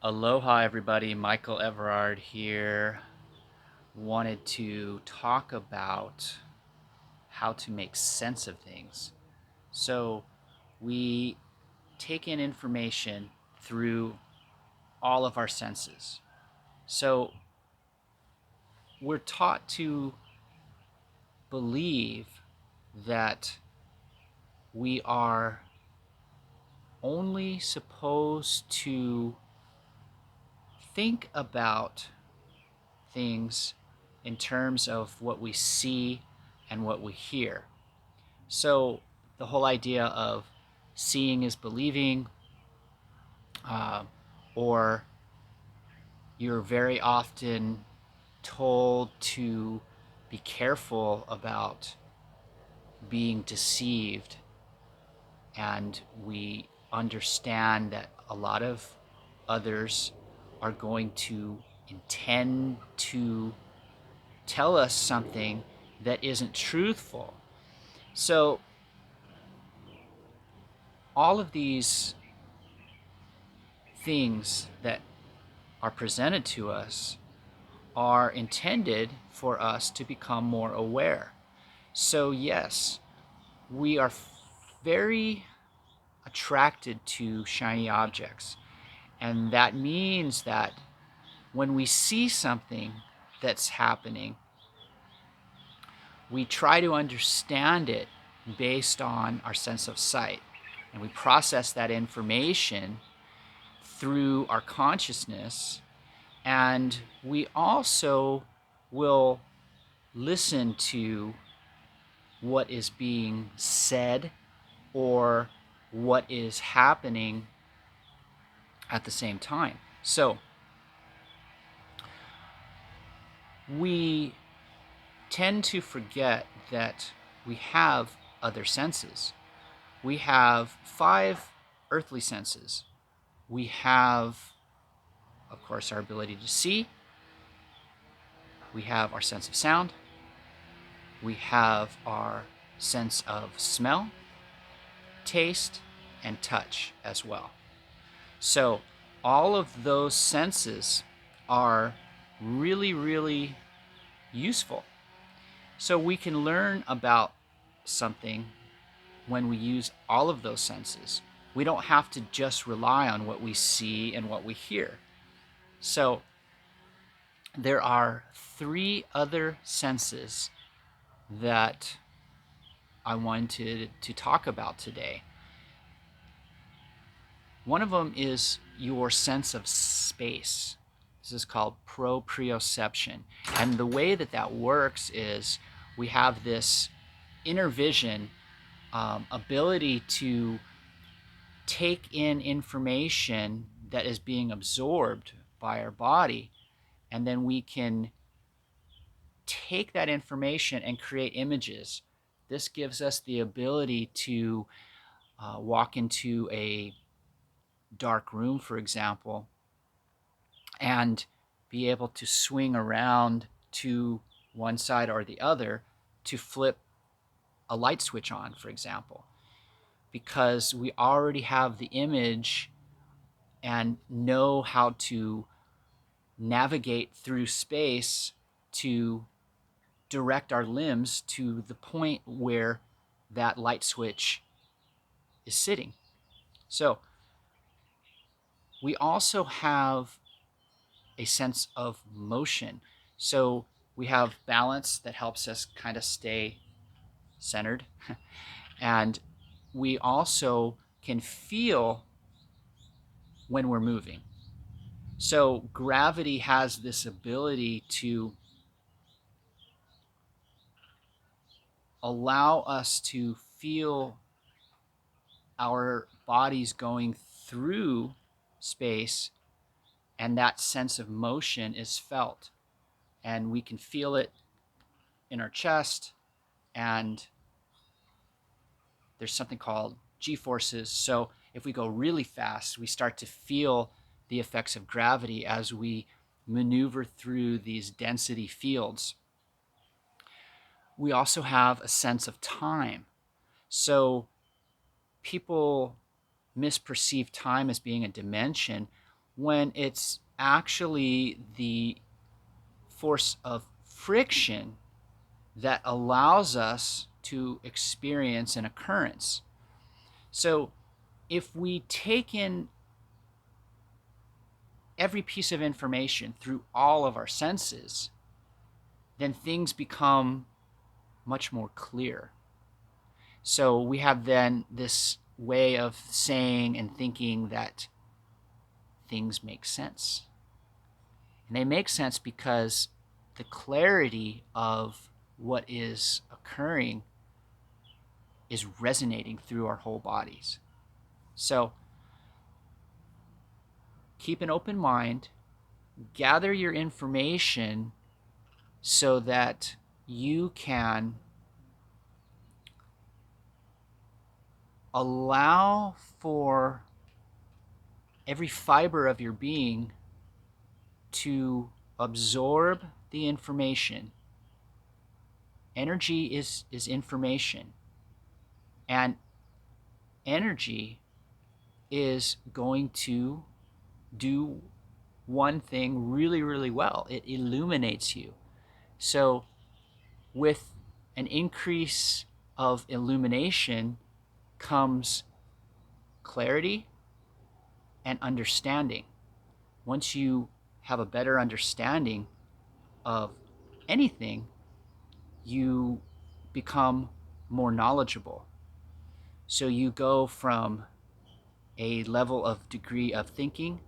Aloha, everybody. Michael Everard here. Wanted to talk about how to make sense of things. So, we take in information through all of our senses. So, we're taught to believe that we are only supposed to think about things in terms of what we see and what we hear. So the whole idea of seeing is believing, uh, or you're very often told to be careful about being deceived, and we understand that a lot of others are going to intend to tell us something that isn't truthful. So all of these things that are presented to us are intended for us to become more aware. So yes, we are very attracted to shiny objects. And that means that when we see something that's happening, we try to understand it based on our sense of sight. And we process that information through our consciousness. And we also will listen to what is being said or what is happening at the same time. So we tend to forget that we have other senses. We have 5 earthly senses. We have, of course, our ability to see. We have our sense of sound. We have our sense of smell, taste, and touch as well. So all of those senses are really, really useful. So we can learn about something when we use all of those senses. We don't have to just rely on what we see and what we hear. So there are 3 other senses that I wanted to talk about today. One of them is your sense of space. This is called proprioception. And the way that that works is we have this inner vision, ability to take in information that is being absorbed by our body, and then we can take that information and create images. This gives us the ability to walk into a dark room, for example, and be able to swing around to one side or the other to flip a light switch on, for example, because we already have the image and know how to navigate through space to direct our limbs to the point where that light switch is sitting. So we also have a sense of motion. So we have balance that helps us kind of stay centered. And we also can feel when we're moving. So gravity has this ability to allow us to feel our bodies going through space, and that sense of motion is felt. And we can feel it in our chest, and there's something called g-forces. So if we go really fast, we start to feel the effects of gravity as we maneuver through these density fields. We also have a sense of time. So people misperceive time as being a dimension, when it's actually the force of friction that allows us to experience an occurrence. So if we take in every piece of information through all of our senses, then things become much more clear. So we have then this way of saying and thinking that things make sense. And they make sense because the clarity of what is occurring is resonating through our whole bodies. So keep an open mind, gather your information so that you can allow for every fiber of your being to absorb the information. Energy is information, and energy is going to do one thing really, really well. It illuminates you. So with an increase of illumination comes clarity and understanding. Once you have a better understanding of anything, you become more knowledgeable. So you go from a level of degree of thinking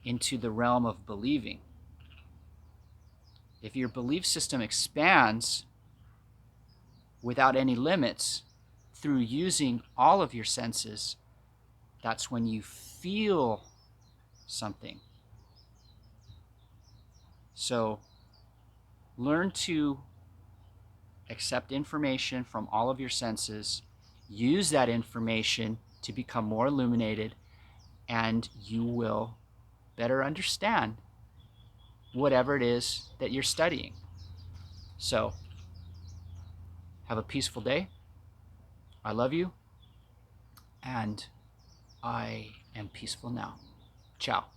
into the realm of believing. If your belief system expands without any limits through using all of your senses, that's when you feel something. So learn to accept information from all of your senses, use that information to become more illuminated, and you will better understand whatever it is that you're studying. So have a peaceful day. I love you, and I am peaceful now. Ciao.